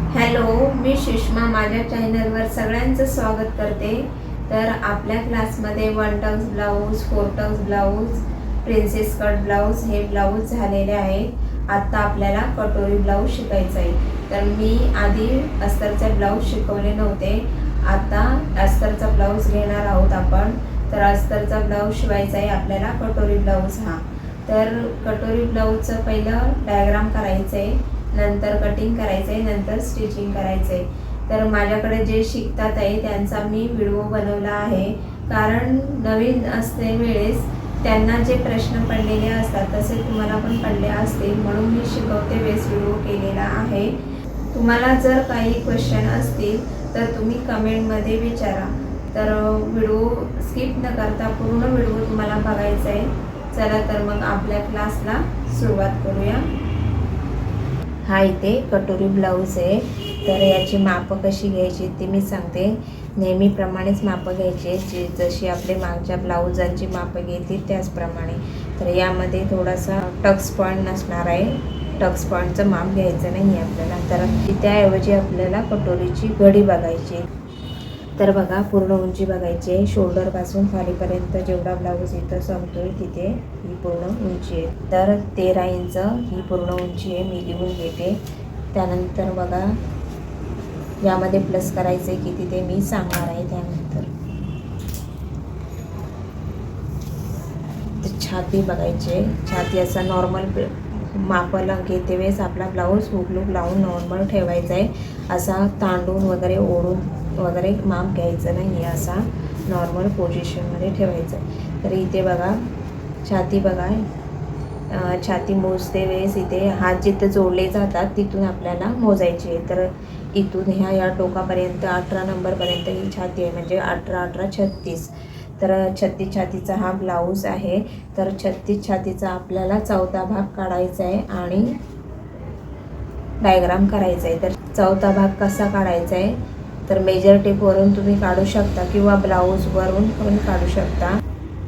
Hello, मी सुषमा माझ्या चॅनलवर सगळ्यांचं स्वागत करते. तर आपल्या क्लासमध्ये 1 Tux blouse, 4 Tux blouse, princess cut blouse हे ब्लाऊज झालेले आहेत. आत्ता आपल्याला कटोरी ब्लाऊज शिकायचं आहे. तर मी आधी अस्तरचे ब्लाऊज शिकवले नव्हते. आता अस्तरचा ब्लाऊज घेणार आहोत आपण. तर अस्तरचा ब्लाऊज शिवायचा आहे आपल्याला कटोरी ब्लाऊज हा. तर कटोरी ब्लाऊजचं पहिलं डायग्राम करायचं आहे, नंतर कटिंग करायचं आहे, नंतर स्टिचिंग करायचं आहे. तर माझ्याकडे जे शिकतात आहे त्यांचा मी व्हिडिओ बनवला आहे, कारण नवीन असते वेळेस त्यांना जे प्रश्न पडलेले असतात तसे तुम्हाला पण पडले असतील, म्हणून मी शिकवते वेळेस व्हिडिओ केलेला आहे. तुम्हाला जर काही क्वेश्चन असतील तर तुम्ही कमेंटमध्ये विचारा. तर व्हिडिओ स्किप न करता पूर्ण व्हिडिओ तुम्हाला बघायचा आहे. चला तर मग आपल्या क्लासला सुरुवात करूया. हा इथे कटोरी ब्लाऊज आहे. तर याची मापं कशी घ्यायची ते मी सांगते. नेहमीप्रमाणेच मापं घ्यायची, जशी आपले मागच्या ब्लाऊजांची मापं घेतली त्याचप्रमाणे. तर यामध्ये थोडासा टक्स पॉईंट नसणार आहे, टक्स पॉईंटचं माप घ्यायचं नाही आहे आपल्याला. तर त्याऐवजी आपल्याला कटोरीची घडी बघायची. तर बघा, पूर्ण उंची बघायची आहे. शोल्डरपासून खालीपर्यंत जेवढा ब्लाऊज इथं संपतोय तिथे ही पूर्ण उंची आहे. तर 13 इंच ही पूर्ण उंची आहे, मी लिहून घेते. त्यानंतर बघा, यामध्ये प्लस करायचं आहे किती ते मी सांगणार आहे त्यानंतर. तर छाती बघायची आहे. छाती असा नॉर्मल मापाला घेते वेळेस आपला ब्लाऊज हुक लूक लावून नॉर्मल ठेवायचा आहे. असा तांडून वगैरे ओढून वगैरे माप घ्यायचं नाही आहे, असा नॉर्मल पोझिशनमध्ये ठेवायचं आहे. तर इथे बघा छाती बघा, छाती मोजते वेळेस इथे हात जिथं जोडले जातात तिथून आपल्याला मोजायची आहे. तर इथून या टोकापर्यंत 18 नंबरपर्यंत ही छाती आहे, म्हणजे 18 18 36. तर 36 छातीचा हा ब्लाऊज आहे. तर 36 छातीचा आपल्याला 14 भाग काढायचा आहे आणि डायग्राम करायचा आहे. तर 14 भाग कसा काढायचा आहे, तर मेजर टेपवरून तुम्ही काढू शकता किंवा ब्लाऊजवरून पण काढू शकता.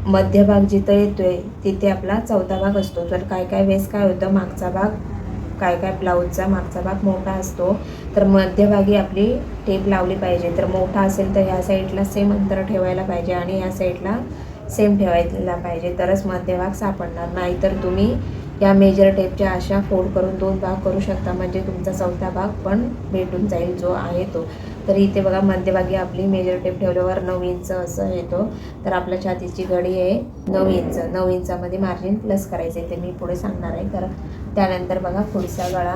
मध्यभाग जिथं येतोय तिथे आपला 14 भाग असतो. तर काय काय वेळेस काय होतं, मागचा भाग काय काय ब्लाऊजचा मागचा भाग मोठा असतो, तर मध्यभागी आपली टेप लावली पाहिजे. तर मोठा असेल तर ह्या साईडला सेम अंतर ठेवायला पाहिजे आणि ह्या साईडला सेम ठेवायला पाहिजे, तरच मध्यभाग सापडणार. नाहीतर तुम्ही या मेजर टेपच्या अशा फोल्ड करून 2 भाग करू शकता, म्हणजे तुमचा 4था भाग पण भेटून जाईल जो आहे तो. तर इथे बघा, मध्यभागी आपली मेजर टेप ठेवल्यावर 9 इंच असं येतो. तर आपल्या छातीची घडी आहे 9 इंच. 9 इंचामध्ये मार्जिन प्लस करायचं आहे, ते मी पुढे सांगणार आहे. तर त्यानंतर बघा पुढचा गळा.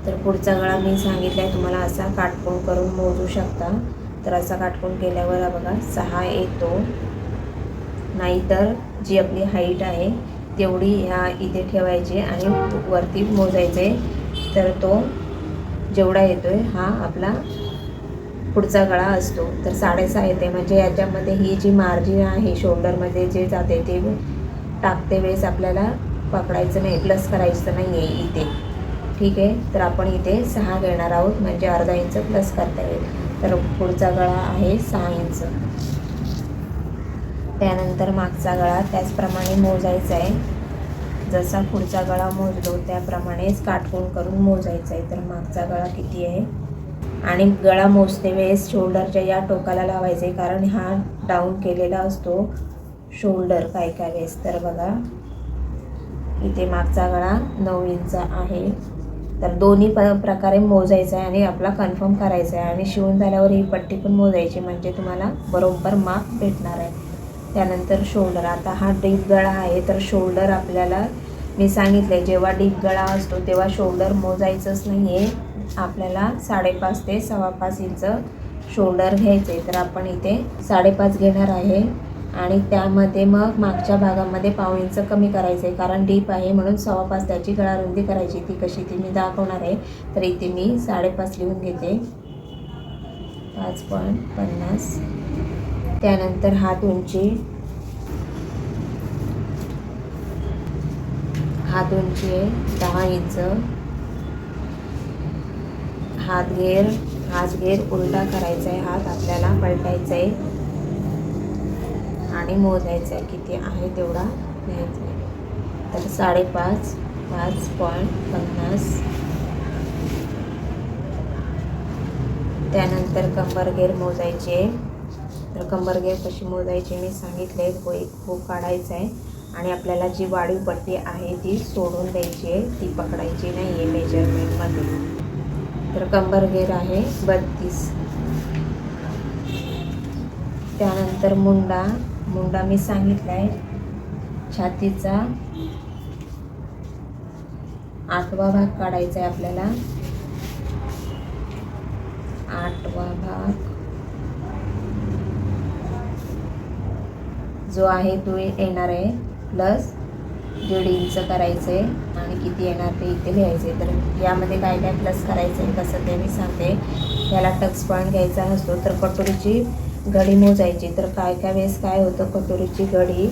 तर पुढचा गळा मी सांगितला आहे तुम्हाला, असा काटकोन करून मोजू शकता. तर असा काटकोन केल्यावर बघा 6 येतो. नाहीतर जी आपली हाईट आहे तेवढी ह्या इथे ठेवायची आणि वरती मोजायचे. तर तो जेवढा येतोय हा आपला पुढचा गळा असतो. तर 6.5 येते, म्हणजे याच्यामध्ये ही जी मार्जिन आहे शोल्डरमध्ये जे जाते ते टाकते वेळेस आपल्याला पकडायचं नाही, प्लस करायचं नाही आहे इथे. ठीक आहे, तर आपण इथे 6 घेणार आहोत, म्हणजे अर्धा इंच प्लस करता येईल. तर पुढचा गळा आहे 6 इंच. त्यानंतर मागचा गळा त्याचप्रमाणे मोजायचा आहे. जसा पुढचा गळा मोजलो त्याप्रमाणेच काटकोन करून मोजायचा आहे. तर मागचा गळा किती आहे, आणि गळा मोजते वेळेस शोल्डरच्या या टोकाला लावायचे, कारण हा डाऊन केलेला असतो शोल्डर काय काय वेळेस. तर बघा इथे मागचा गळा 9 इंच आहे. तर दोन्ही प्रकारे मोजायचं आहे आणि आपला कन्फर्म करायचा आहे, आणि शिवून झाल्यावर ही पट्टी पण मोजायची, म्हणजे तुम्हाला बरोबर माप भेटणार आहे. त्यानंतर शोल्डर. आता हा डीप गळा आहे, तर शोल्डर आपल्याला मी सांगितले जेव्हा डीप गळा असतो तेव्हा शोल्डर मोजायचंच नाही आहे, आपल्याला 5.5 ते 5.25 इंच शोल्डर घ्यायचे. तर आपण इथे 5.5 घेणार आहे, आणि त्यामध्ये मग मागच्या भागामध्ये 1/2 इंच कमी करायचं आहे, कारण डीप आहे म्हणून 5.25 त्याची गळारुंदी करायची. ती कशी ती मी दाखवणार आहे. तर इथे मी 5.5 लिहून घेते, 5.50. त्यानंतर हात उंची. हात उंची आहे 10 इंच. हात घेर उलटा करायचा आहे, हात आपल्याला पलटायचा आहे आणि मोजायचं आहे किती आहे तेवढा घ्यायचा आहे. तर 5.5, 5.50, त्यानंतर कंबर घेर मोजायचे. तर कंबर घेर कशी मोजायची मी सांगितले. तो एक भोक काढायचा आहे आणि आपल्याला जी वाढीव पट्टी आहे ती सोडून द्यायची आहे, ती पकडायची नाही आहे मेजरमेंटमध्ये. तर कंबर घेर आहे 32. त्यानंतर मुंडा मी सांगितला आहे छातीचा 8वा भाग काढायचा आहे आपल्याला. 8वा भाग जो आहे तो येणार आहे प्लस 1.5 इंच करायचे आणि किती येणार ते इथे लिहायचे. तर यामध्ये काय काय प्लस करायचं आहे कसं ते मी सांगते. याला टक्स पॉईंट घ्यायचा नसतो तर कटोरीची घडी मोजायची. तर काय काय वेळेस काय होतं कटोरीची घडी,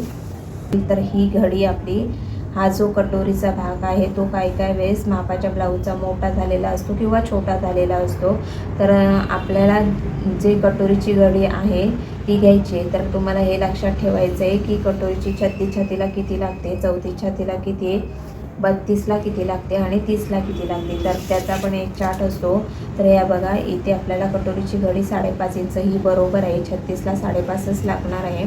तर ही घडी आपली हा जो कटोरीचा भाग आहे तो काय काय वेळेस मापाच्या ब्लाऊजचा मोठा झालेला असतो किंवा छोटा झालेला असतो. तर आपल्याला जे कटोरीची घडी आहे ती घ्यायची. तर तुम्हाला हे लक्षात ठेवायचं आहे की कटोरीची 36 छातीला किती लागते, 34 छातीला किती आहे, 32ला किती लागते आणि 30ला किती लागते. तर त्याचा पण एक चार्ट असतो. तर या बघा इथे आपल्याला कटोरीची घडी 5.5 इंच ही बरोबर आहे. 36ला 5.5च लागणार आहे.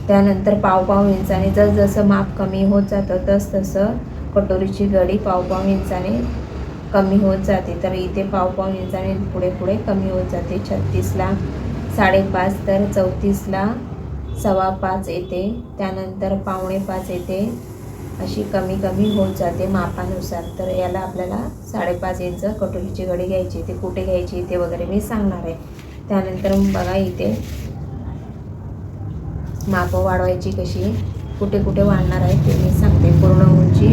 त्यानंतर पाव इंचाने जसं माप कमी होत जातं तसं कटोरीची घडी पाव इंचाने कमी होत जाते. तर इथे पाव इंचाने पुढे कमी होत जाते. 36ला 5.5 तर 34ला 4.25 येते. त्यानंतर 4.25 येते. अशी कमी होत जाते मापानुसार. तर याला आपल्याला 5.5 इंच कटोरीची घडी घ्यायची. ते कुठे घ्यायची ते वगैरे मी सांगणार आहे. त्यानंतर बघा इथे मापं वाढवायची कशी, कुठे वाढणार आहे ते मी सांगते. पूर्ण उंची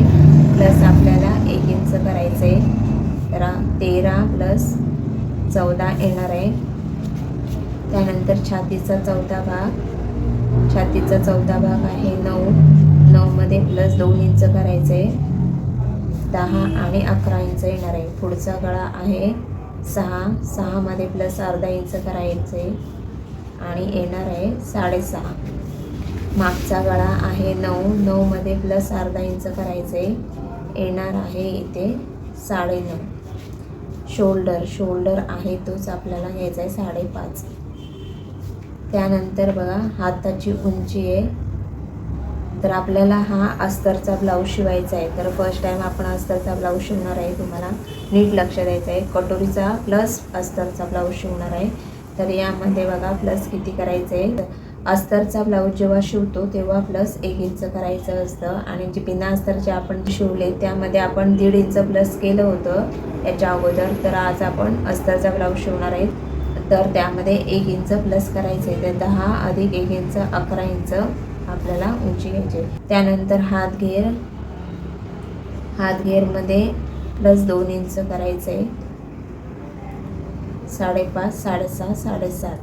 प्लस आपल्याला 1 इंच करायचं आहे. तर 13 प्लस 14 येणार आहे. त्यानंतर छातीचा चौथा भाग आहे 9 मध्ये प्लस 2 इंच करायचं आहे. 10 आणि 11 इंच येणार आहे. पुढचा गळा आहे 6 मध्ये प्लस अर्धा इंच करायचं आहे आणि येणार आहे 6.5. मागचा गळा आहे 9 मध्ये प्लस अर्धा इंच करायचे, येणार आहे इथे 9.5. शोल्डर आहे तोच आपल्याला घ्यायचा आहे 5.5. त्यानंतर बघा हाताची उंची आहे. तर आपल्याला हा अस्तरचा ब्लाऊज शिवायचा आहे. तर फर्स्ट टाइम आपण अस्तरचा ब्लाऊज शिवणार आहे. तुम्हाला नीट लक्ष द्यायचं आहे. कटोरीचा प्लस अस्तरचा ब्लाऊज शिवणार आहे. तर यामध्ये बघा प्लस किती करायचं आहे. अस्तरचा ब्लाऊज जेव्हा शिवतो तेव्हा प्लस 1 इंच करायचं असतं आणि जे बिना अस्तरचे आपण शिवले त्यामध्ये आपण 1.5 इंच प्लस केलं होतं याच्या अगोदर. तर आज आपण अस्तरचा ब्लाऊज शिवणार आहे. तर त्यामध्ये 1 इंच प्लस करायचे. तर 10 अधिक 1 इंच 11 इंच आपल्याला उंची घ्यायची. त्यानंतर हातघेरमध्ये प्लस 2 इंच करायचे. 5.5, 6.5, 7.5.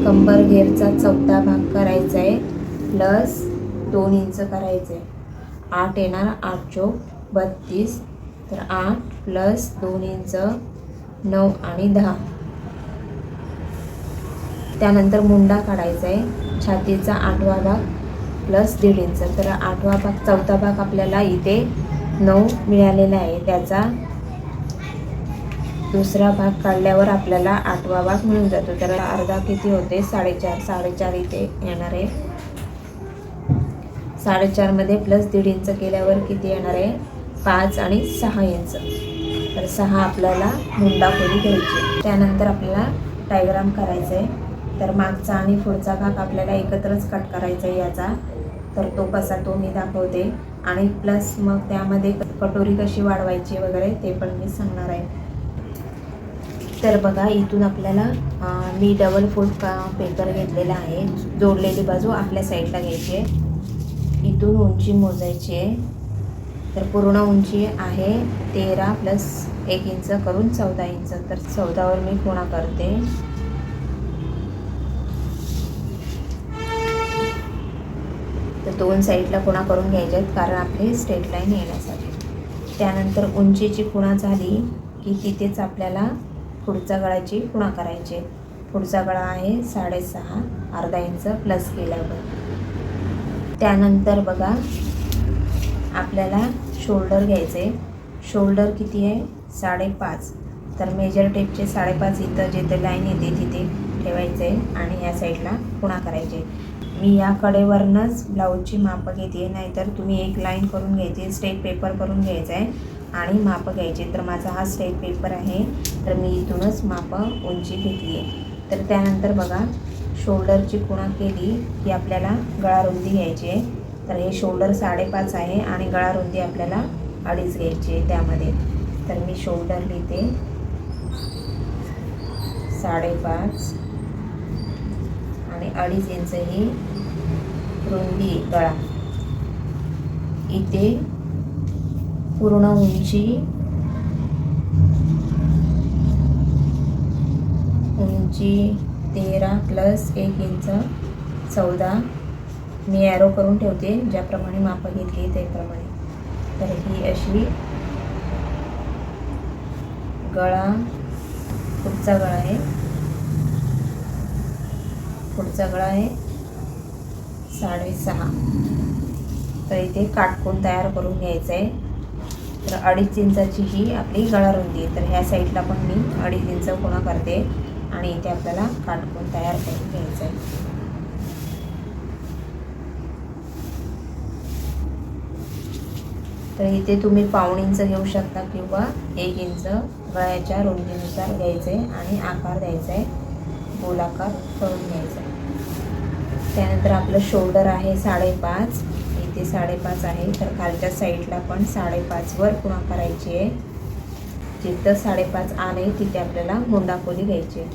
कंबर घेरचा चौथा भाग करायचा आहे प्लस 2 इंच करायचे. 8 येणार. 8 चौक 32. तर 8 प्लस 2 इंच 9 आणि 10. त्यानंतर मुंडा काढायचा आहे. छातीचा 8वा भाग प्लस 1.5 इंच. तर 8वा भाग चौथा भाग आपल्याला इथे 9 मिळालेला आहे. त्याचा दुसरा भाग काढल्यावर आपल्याला 8वा भाग मिळून जातो. तर अर्धा किती होते 4.5 इथे येणार आहे. 4.5 मध्ये प्लस 1.5 इंच केल्यावर किती येणार आहे 5 आणि 6 इंच. तर 6 आपल्याला मुंडा खोली घ्यायची. त्यानंतर आपल्याला डायग्राम करायचं आहे. तर मागचा आणि पुढचा भाग आपल्याला एकत्रच कट करायचा आहे याचा. तर तो कसा तो मी दाखवते आणि प्लस मग त्यामध्ये कटोरी कशी वाढवायची वगैरे ते पण मी सांगणार आहे. तर बघा इथून आपल्याला मी डबल फोल्ड पेपर घेतलेला आहे. जोडलेली बाजू आपल्या साईडला घ्यायची आहे. इथून उंची मोजायची आहे. तर पूर्ण उंची आहे 13 प्लस 1 इंच करून 14 इंच. तर 14वर मी खुणा करते. तर 2 साईडला खुणा करून घ्यायच्या आहेत कारण आपली स्ट्रेट लाईन येण्यासाठी. त्यानंतर उंचीची खुणा झाली की तिथेच आपल्याला पुढचा गळाची खुणा करायची. पुढचा गळा आहे 6.5 अर्धा इंच प्लस केल्यावर. त्यानंतर बघा आपल्याला शोल्डर घ्यायचे. शोल्डर किती आहे 5.5, तर मेजर टेपचे 5.5 इथं जिथं लाईन येते तिथे ठेवायचं आहे आणि या साईडला पुन्हा करायचे. मी या कडेवरनंच ब्लाऊजची मापं घेते, नाहीतर तुम्ही एक लाईन करून घ्यायची, स्टेप पेपर करून घ्यायचा आहे आणि मापं घ्यायचे. तर माझा हा स्टेप पेपर आहे, तर मी इथूनच मापं उंची घेतली आहे. तर त्यानंतर बघा शोल्डरची खुणा केली की आपल्याला गळा रुंदी घ्यायची आहे. तर हे शोल्डर 5.5 आहे आणि गळा रुंदी आपल्याला 2.5 घ्यायची आहे त्यामध्ये. तर मी शोल्डर लिहिते 5.5 आणि 2.5 इंच ही रुंदी गळा. इथे पूर्ण उंची 13 प्लस 1 इंच 14. मी ॲरो करून ठेवते ज्याप्रमाणे मापं घेतली त्याप्रमाणे. तर ही अशी गळा, पुढचा गळा आहे, पुढचा गळा आहे 6.5. तर इथे काटकोन तयार करून घ्यायचं आहे. तर 2.5 इंचाची ही आपली गळा रुंदी आहे. तर ह्या साईडला पण मी 2.5 इंच खुणा करते आणि इथे आपल्याला काटकोन तयार करून घ्यायचं आहे. तर इथे तुम्ही 1.5 इंच घेऊ शकता किंवा 1 इंच गळ्याच्या रुंदीनुसार घ्यायचे आणि आकार द्यायचा आहे, गोलाकार करून घ्यायचा आहे. त्यानंतर आपलं शोल्डर आहे 5.5, इथे 5.5 आहे. तर खालच्या साईडला पण 5.5वर खुणा करायची आहे. जिथं 5.5 आले तिथे आपल्याला मुंडाखोली घ्यायची आहे.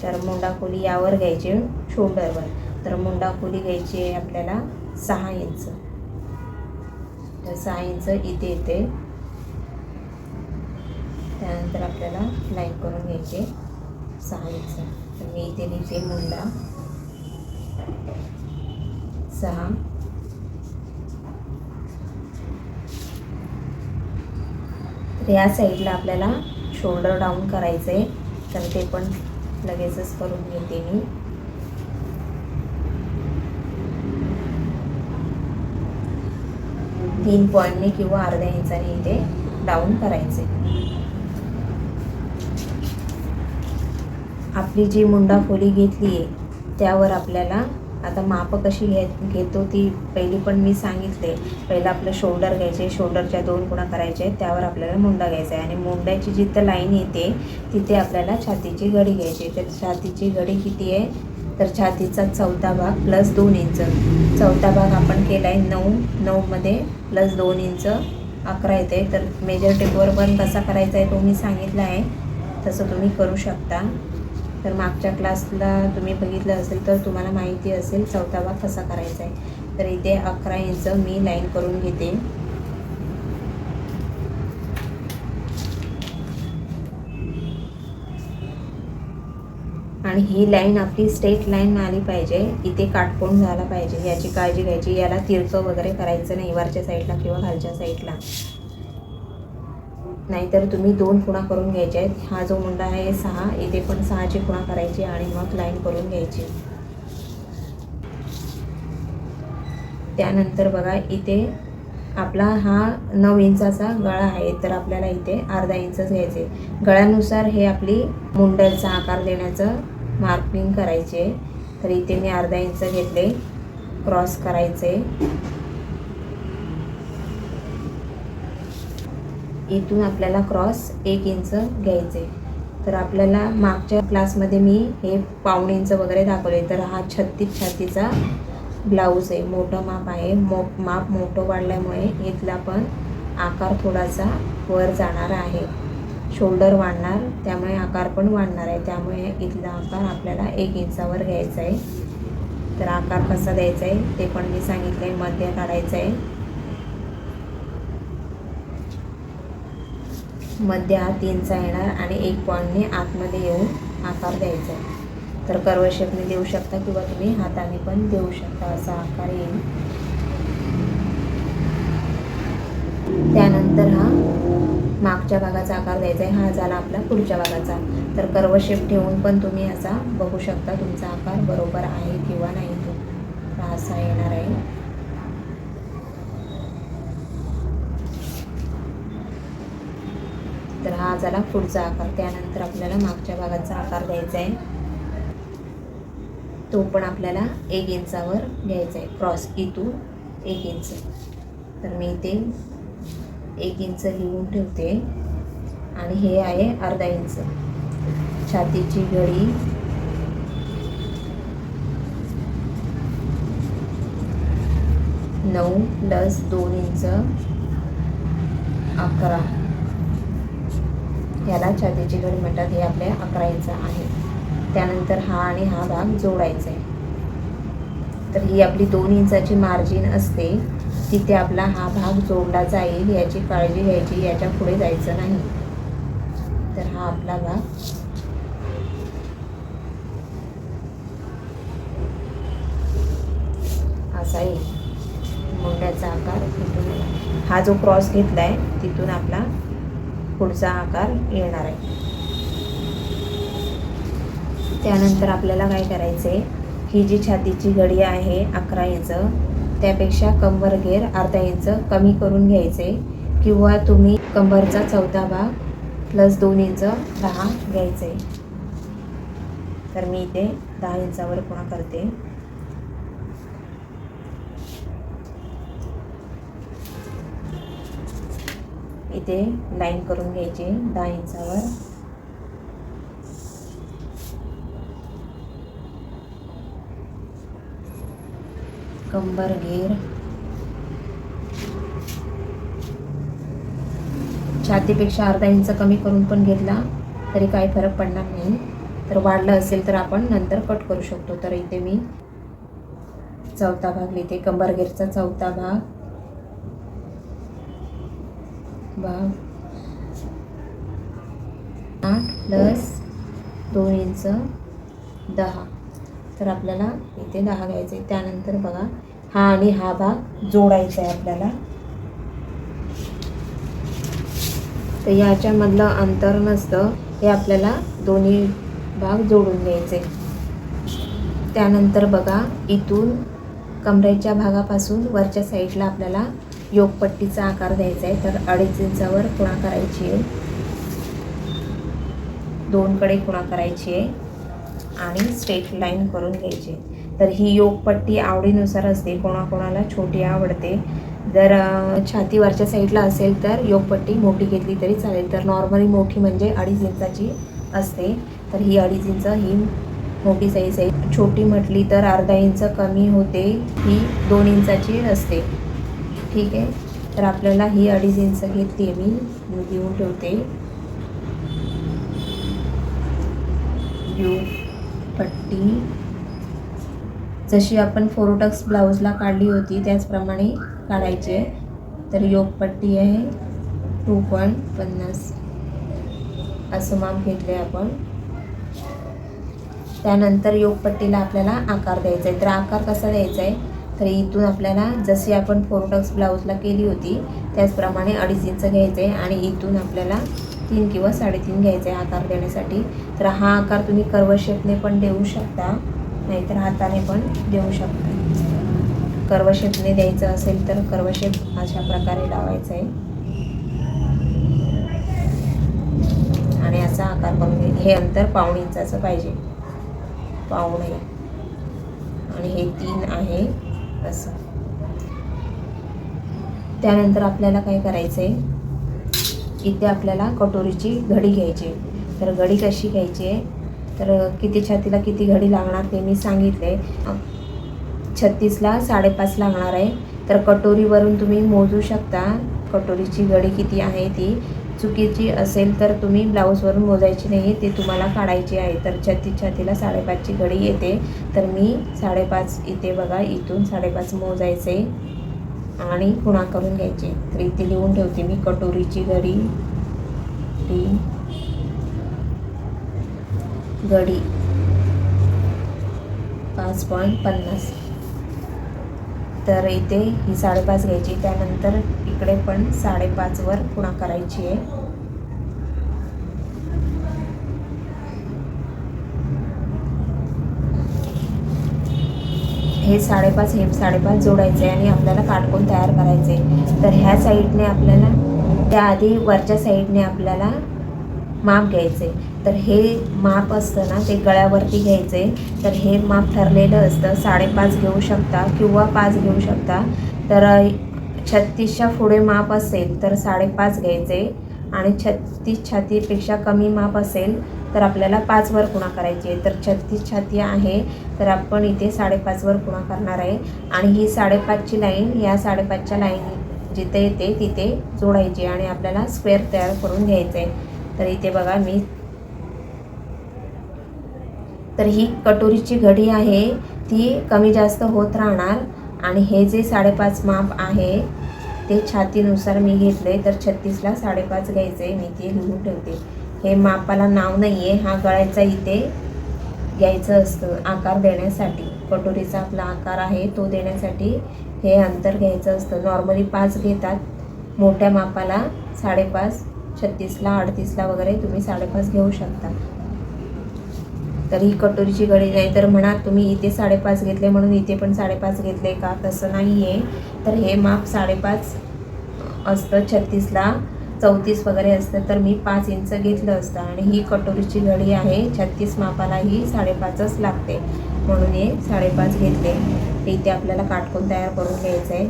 तर मुंडाखोली यावर घ्यायची शोल्डरवर. तर मुंडाखोली घ्यायची आहे आपल्याला 6 इंच. तर 6 इंच इथे येते. त्यानंतर आपल्याला लाईन करून घ्यायचे 6 इंच. तर मी इथे लिहिते मुंडा 6. तर या साईडला आपल्याला शोल्डर डाऊन करायचं आहे. तर ते पण लगेचच करून घेते मी. तीन पॉईंटने किंवा अर्ध्या इंचाने इथे डाऊन करायचे. आपली जी मुंडाखोली घेतली आहे त्यावर आपल्याला आता मापं कशी घेतो ती पहिली पण मी सांगितले. पहिलं आपलं शोल्डर घ्यायचे, शोल्डरच्या 2 खुणा करायच्या आहेत, त्यावर आपल्याला मुंडा घ्यायचा आहे आणि मुंड्याची जिथं लाईन येते तिथे आपल्याला छातीची घडी घ्यायची. तर छातीची घडी किती आहे, तर छातीचा 4था भाग प्लस 2 इंच. 4था भाग आपण केला आहे 9. 9मध्ये प्लस 2 इंच 11 येते. तर मेजर टेपवर पण कसा करायचा आहे तो मी सांगितला आहे, तसं तुम्ही करू शकता. तर मागच्या क्लासला तुम्ही बघितलं असेल तर तुम्हाला माहिती असेल 4था भाग कसा करायचा आहे. तर इथे 11 इंच मी लाईन करून घेते. आणि ही लाईन आपली स्ट्रेट लाईन आली पाहिजे, इथे काटकोन झाला पाहिजे, याची काळजी घ्यायची. याला तिरकं वगैरे करायचं नाही वरच्या साईडला किंवा खालच्या साईडला, नाहीतर तुम्ही 2 खुणा करून घ्यायच्या आहेत. हा जो मुंडा आहे 6, इथे पण 6ची खुणा करायची आणि मग लाईन करून घ्यायची. त्यानंतर बघा इथे आपला हा 9 इंचाचा गळा आहे, तर आपल्याला इथे अर्धा इंचच घ्यायचे. गळ्यानुसार हे आपली मुंड्याचा आकार देण्याचं मार्किंग करायचे. तर इथे मी अर्धा इंच घेतले, क्रॉस करायचे. इथून आपल्याला क्रॉस 1 इंच घ्यायचे. तर आपल्याला मागच्या क्लासमध्ये मी हे 1.5 इंच वगैरे दाखवले. तर हा 36 छातीचा ब्लाऊज आहे, मोठं माप आहे. माप मोठं वाढल्यामुळे इथला पण आकार थोडासा वर जाणार आहे. शोल्डर वाढणार त्यामुळे आकार पण वाढणार आहे. त्यामुळे इथला आकार आपल्याला 1 इंचावर घ्यायचा आहे. तर आकार कसा द्यायचा आहे ते पण मी सांगितलं आहे. मध्य काढायचं आहे, मध्य हा 3चा येणार आणि 1 पॉईंटने आतमध्ये येऊन आकार द्यायचा आहे. तर कर्व शेपने देऊ शकता किंवा तुम्ही हाताने पण देऊ शकता, असा आकार येईल. त्यानंतर हा मागच्या भागाचा आकार द्यायचा आहे. हा झाला आपला पुढच्या भागाचा. तर कर्व शेप ठेवून पण तुम्ही असा बघू शकता तुमचा आकार बरोबर आहे किंवा नाही. तो असा येणार आहे. तर हा झाला पुढचा आकार. त्यानंतर आपल्याला मागच्या भागाचा आकार द्यायचा आहे, तो पण आपल्याला 1 इंचावर घ्यायचा आहे. क्रॉस इथून 1 इंच. तर मी इथे 1 इंच लिहून ठेवते आणि हे आहे अर्धा इंच. छातीची घडी 9 + 2 इंच 11. याला छातीची घडी म्हणतात. हे आपल्या 11 इंच आहे. त्यानंतर हा आणि हा भाग जोडायचा आहे. तर ही आपली 2 इंचाची मार्जिन असते, तिथे आपला हा भाग जोडला जाईल याची काळजी घ्यायची, याच्या पुढे जायचं नाही. तर हा आपला भाग असा येईल. मुंड्याचा आकार इथून, हा जो क्रॉस घेतला आहे तिथून आपला पुढचा आकार येणार आहे. त्यानंतर आपल्याला काय करायचं आहे, ही जी छातीची घडी आहे 11 इंच, त्यापेक्षा कंबर घेर अर्धा इंच कमी करून घ्यायचे, किंवा तुम्ही कंबरचा चौथा भाग + 2 इंच 10 घ्यायचे. तर मी इथे 10 इंचावर पुन्हा करते. इथे लाईन करून घ्यायची 10 इंचावर. कंबर घेर छातीपेक्षा अर्धा इंच कमी करून पण घेतला तरी काही फरक पडणार नाही. तर वाढलं असेल तर आपण नंतर कट करू शकतो. तर इथे मी चौथा भाग लिहिते. कंबर घेरचा चौथा भाग 8 + 2 इंच 10. तर आपल्याला इथे 10 घ्यायचे. त्यानंतर बघा, हा आणि हा भाग जोडायचा आहे आपल्याला. तर याच्यामधलं अंतर नसतं, हे आपल्याला दोन्ही भाग जोडून घ्यायचे. त्यानंतर बघा, इथून कमरेच्या भागापासून वरच्या साईडला आपल्याला योगपट्टीचा आकार द्यायचा आहे. तर 2.5 इंचावर खुणा करायची आहे, 2 कडे खुणा करायची आहे आणि स्ट्रेट लाईन करून घ्यायची. तर ही योगपट्टी आवडीनुसार असते, कोणाकोणाला छोटी आवडते. जर छाती वरच्या साईडला असेल तर योगपट्टी मोठी घेतली तरी चालेल. तर नॉर्मली मोठी म्हणजे 2.5 इंचाची असते. तर ही 2.5 इंच ही मोठी साईज आहे. छोटी म्हटली तर अर्धा इंच कमी होते, ही 2 इंचाची असते. ठीक आहे. तर आपल्याला ही 2.5 इंच घेतली आहे, मी लिहून ठेवते. योगपट्टी जशी आपण फोरोटक्स ब्लाऊजला काढली होती त्याचप्रमाणे काढायची आहे. तर योगपट्टी आहे 2.50 असं माप घेतले आपण. त्यानंतर योगपट्टीला आपल्याला आकार द्यायचा आहे. तर आकार कसा द्यायचा आहे, तर इथून आपल्याला जशी आपण फोरोटक्स ब्लाऊजला केली होती त्याचप्रमाणे 2.5 इंच घ्यायचे आणि इथून आपल्याला 3 किंवा 3.5 घ्यायचे आकार देण्यासाठी. तर हा आकार तुम्ही कर्व शेपने पण देऊ शकता, नाहीतर हाताने पण देऊ शकता. कर्व शेपने द्यायचं असेल तर कर्व शेप अशा प्रकारे लावायचा आहे आणि असा आकार करून घ्यायचा. हे अंतर 1.5 इंचाचं पाहिजे, 1.5, आणि हे 3 आहे असं. त्यानंतर आपल्याला काय करायचं आहे, इथे आपल्याला कटोरीची घडी घ्यायची. तर घडी कशी घ्यायची आहे, तर किती छातीला किती घडी लागणार ते मी सांगितले. 36ला 5.5 लागणार आहे. तर कटोरीवरून तुम्ही मोजू शकता कटोरीची घडी किती आहे ती. चुकीची असेल तर तुम्ही ब्लाऊजवरून मोजायची नाही, ते तुम्हाला काढायची आहे. तर छातीला 5.5ची घडी येते. तर मी 5.5 इथे बघा, इथून 5.5 मोजायचे आणि खुणा करून घ्यायचे. तर इथे लिहून ठेवते मी कटोरीची घडी 5.50. तर इथे ही 5.5 घ्यायची. त्यानंतर इकडे पण 5.5 वर खुणा करायची आहे. हे 5.5 जोडायचे आणि आपल्याला काटकोन तयार करायचे. तर ह्या साईडने आपल्याला त्याआधी वरच्या साईडने आपल्याला माप घ्यायचे. तर हे माप असतं ना ते गळ्यावरती घ्यायचे. तर हे माप ठरलेलं असतं, 5.5 घेऊ शकता किंवा 5 घेऊ शकता. तर 36च्या पुढे माप असेल तर 5.5 घ्यायचे आणि 36 छातीपेक्षा कमी माप असेल तर आपल्याला 5वर खुणा करायची आहे. तर 36 छाती आहे तर आपण इथे 5.5वर खुणा करणार आहे आणि ही 5.5ची लाईन या 5.5च्या लाईन जिथे येते तिथे जोडायची आणि आपल्याला स्क्वेअर तयार करून घ्यायचं आहे. तर इथे बघा मी, तर ही कटोरीची घडी आहे ती कमी जास्त होत राहणार आणि हे जे 5.5 माप आहे ते छातीनुसार मी घेतले. तर 36ला 5.5 घ्यायचे. मी ते लिहून ठेवते. हे मापाला नाव नाही आहे, हा गळ्याचा इथे घ्यायचं असतं आकार देण्यासाठी. कटोरीचा आपला आकार आहे तो देण्यासाठी हे अंतर घ्यायचं असतं. नॉर्मली 5 घेतात मोठ्या मापाला 5.5, 36ला 38ला वगैरे तुम्ही 5.5 घेऊ शकता. तर ही कटोरीची घडी नाही तर म्हणा तुम्ही इथे 5.5 घेतले म्हणून इथे पण 5.5 घेतले का, तसं नाही आहे. तर हे माप 5.5 असतं, 36ला 34 वगैरे असतं तर मी 5 इंच घेतलं असतं आणि ही कटोरीची घडी आहे 36 मापाला ही 5.5च लागते म्हणून हे 5.5 घेतले. इथे आपल्याला काटकोन तयार करून घ्यायचं आहे.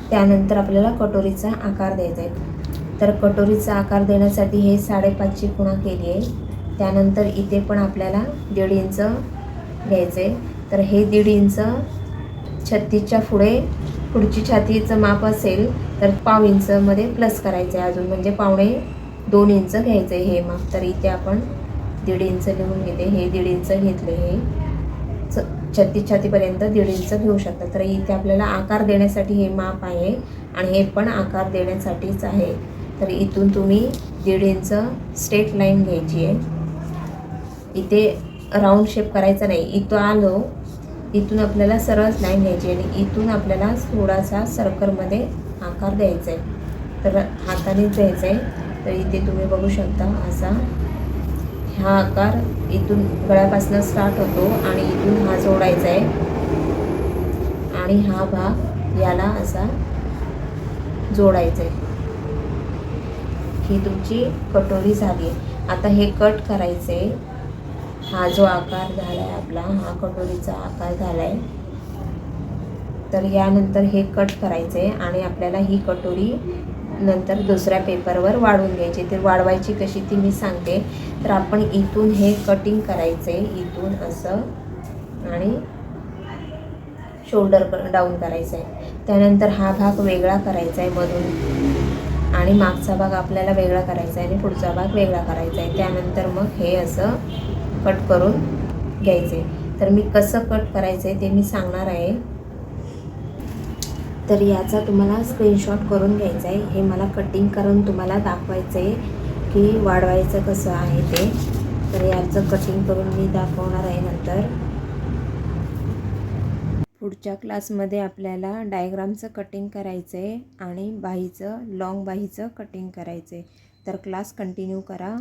त्यानंतर आपल्याला कटोरीचा आकार द्यायचा आहे. तर कटोरीचा आकार देण्यासाठी हे 5.5ची खुणा केली आहे. त्यानंतर इथे पण आपल्याला 1.5 इंच घ्यायचं आहे. तर हे 1.5 इंच 36च्या पुढची छातीचं माप असेल तर 1/2 इंचमध्ये प्लस करायचं आहे अजून, म्हणजे 2.5 इंच घ्यायचं आहे हे माप. तर इथे आपण 1.5 इंच लिहून घेते. हे 1.5 इंच घेतले. हे 36 छातीपर्यंत 1.5 इंच घेऊ शकता. तर इथे आपल्याला आकार देण्यासाठी हे माप आहे आणि हे पण आकार देण्यासाठीच आहे. तर इथून तुम्ही 1.5 इंच स्ट्रेट लाईन घ्यायची आहे. इथे राऊंड शेप करायचा नाही. इथं आलो, इथून आपल्याला सरळ लाईन घ्यायची आणि इथून आपल्याला थोडासा सर्कलमध्ये आकार द्यायचा आहे. तर हातानेच द्यायचा आहे. तर इथे तुम्ही बघू शकता असा हा आकार इथून गळ्यापासून स्टार्ट होतो आणि इथून हा जोडायचा आहे आणि हा भाग याला असा जोडायचा आहे. ही तुमची कटोरी झाली. आता हे कट करायचे. हा जो आकार झाला आहे आपला, हा कटोरीचा आकार झाला आहे. तर यानंतर हे कट करायचे आणि आपल्याला ही कटोरी नंतर दुसऱ्या पेपरवर वाढवून घ्यायची. तर वाढवायची कशी ती मी सांगते. तर आपण इथून हे कटिंग करायचे, इथून असं आणि शोल्डर डाऊन करायचं आहे. त्यानंतर हा भाग वेगळा करायचा आहे मधून आणि मागचा भाग आपल्याला वेगळा करायचा आहे आणि पुढचा भाग वेगळा करायचा आहे. त्यानंतर मग हे असं कट करून घ्यायचे. तर मी कसं कट करायचं आहे ते मी सांगणार आहे. तर याचा तुम्हाला स्क्रीनशॉट करून घ्यायचा आहे. हे मला कटिंग करून तुम्हाला दाखवायचं आहे की वाढवायचं कसं आहे ते. तर याचं कटिंग करून मी दाखवणार आहे नंतर. पुढच्या क्लासमध्ये आपल्याला डायग्रामचं कटिंग करायचं आहे आणि बाहीचं, लॉंग बाहीचं कटिंग करायचं आहे. तर क्लास कंटिन्यू करा.